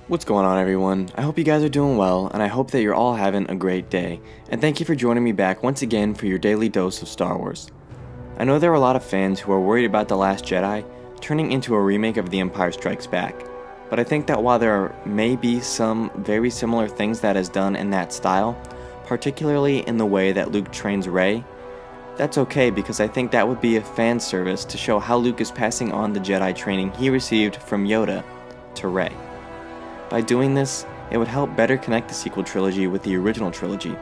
What's going on, everyone? I hope you guys are doing well, and I hope that you're all having a great day. And thank you for joining me back once again for your daily dose of Star Wars. I know there are a lot of fans who are worried about The Last Jedi turning into a remake of The Empire Strikes Back, but I think that while there may be some very similar things that is done in that style, particularly in the way that Luke trains Rey, that's okay because I think that would be a fan service to show how Luke is passing on the Jedi training he received from Yoda to Rey. By doing this, it would help better connect the sequel trilogy with the original trilogy.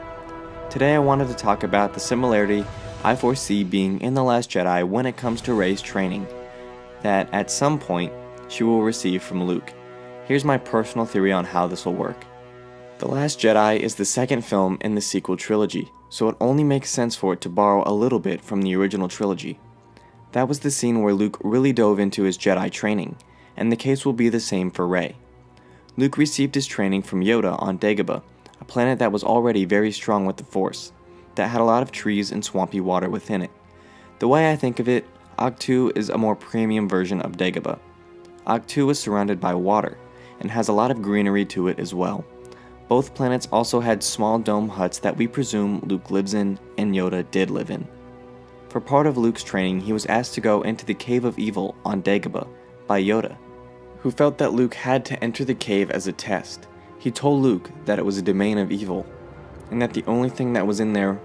Today I wanted to talk about the similarity I foresee being in The Last Jedi when it comes to Rey's training, that at some point she will receive from Luke. Here's my personal theory on how this will work. The Last Jedi is the second film in the sequel trilogy, so it only makes sense for it to borrow a little bit from the original trilogy. That was the scene where Luke really dove into his Jedi training, and the case will be the same for Rey. Luke received his training from Yoda on Dagobah, a planet that was already very strong with the Force, that had a lot of trees and swampy water within it. The way I think of it, Ahch-To is a more premium version of Dagobah. Ahch-To is surrounded by water, and has a lot of greenery to it as well. Both planets also had small dome huts that we presume Luke lives in and Yoda did live in. For part of Luke's training, he was asked to go into the Cave of Evil on Dagobah by Yoda, who felt that Luke had to enter the cave as a test. He told Luke that it was a domain of evil, and that the only thing that was in there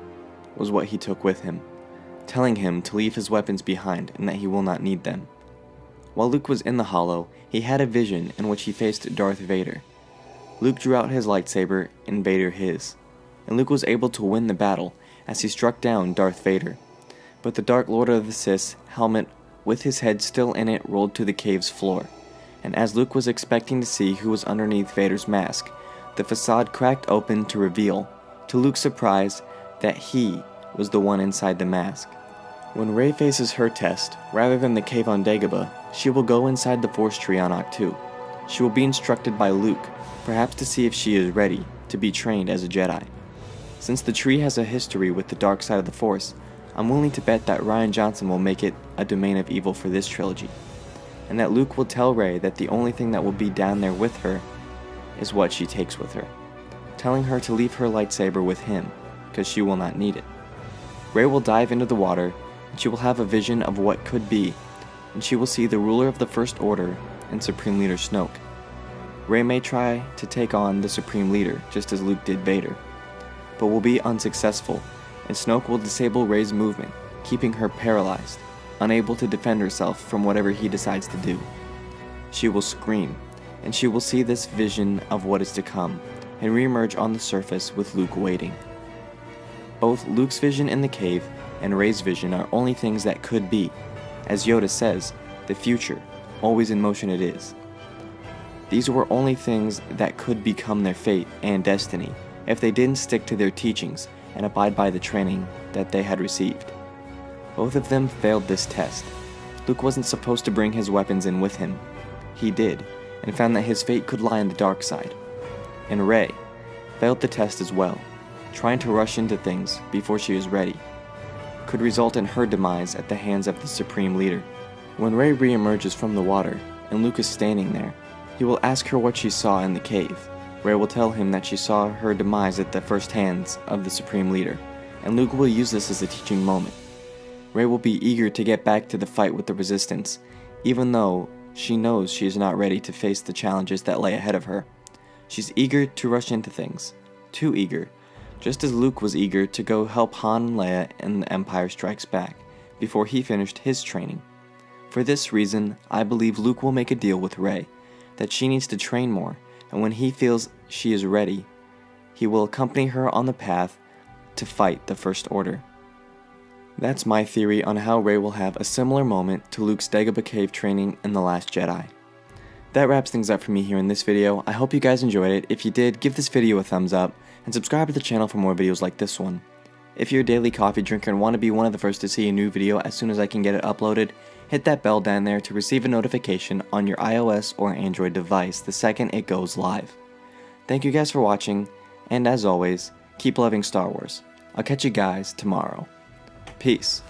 was what he took with him, telling him to leave his weapons behind and that he will not need them. While Luke was in the hollow, he had a vision in which he faced Darth Vader. Luke drew out his lightsaber and Vader his, and Luke was able to win the battle as he struck down Darth Vader. But the Dark Lord of the Sith's helmet with his head still in it rolled to the cave's floor, and as Luke was expecting to see who was underneath Vader's mask, the facade cracked open to reveal, to Luke's surprise, that he was the one inside the mask. When Rey faces her test, rather than the cave on Dagobah, she will go inside the Force tree on Ahch-To. She will be instructed by Luke, perhaps to see if she is ready to be trained as a Jedi. Since the tree has a history with the dark side of the Force, I'm willing to bet that Rian Johnson will make it a domain of evil for this trilogy, and that Luke will tell Rey that the only thing that will be down there with her is what she takes with her, telling her to leave her lightsaber with him, because she will not need it. Rey will dive into the water, and she will have a vision of what could be, and she will see the ruler of the First Order and Supreme Leader Snoke. Rey may try to take on the Supreme Leader, just as Luke did Vader, but will be unsuccessful, and Snoke will disable Rey's movement, keeping her paralyzed, unable to defend herself from whatever he decides to do. She will scream, and she will see this vision of what is to come, and reemerge on the surface with Luke waiting. Both Luke's vision in the cave and Rey's vision are only things that could be. As Yoda says, the future, always in motion it is. These were only things that could become their fate and destiny if they didn't stick to their teachings and abide by the training that they had received. Both of them failed this test. Luke wasn't supposed to bring his weapons in with him. He did, and found that his fate could lie on the dark side. And Rey failed the test as well, trying to rush into things before she is ready. Could result in her demise at the hands of the Supreme Leader. When Rey re-emerges from the water, and Luke is standing there, he will ask her what she saw in the cave. Rey will tell him that she saw her demise at the first hands of the Supreme Leader, and Luke will use this as a teaching moment. Rey will be eager to get back to the fight with the Resistance, even though she knows she is not ready to face the challenges that lay ahead of her. She's eager to rush into things, too eager, just as Luke was eager to go help Han and Leia in The Empire Strikes Back, before he finished his training. For this reason, I believe Luke will make a deal with Rey, that she needs to train more, and when he feels she is ready, he will accompany her on the path to fight the First Order. That's my theory on how Rey will have a similar moment to Luke's Dagobah cave training in The Last Jedi. That wraps things up for me here in this video. I hope you guys enjoyed it. If you did, give this video a thumbs up, and subscribe to the channel for more videos like this one. If you're a daily coffee drinker and want to be one of the first to see a new video as soon as I can get it uploaded, hit that bell down there to receive a notification on your iOS or Android device the second it goes live. Thank you guys for watching, and as always, keep loving Star Wars. I'll catch you guys tomorrow. Peace.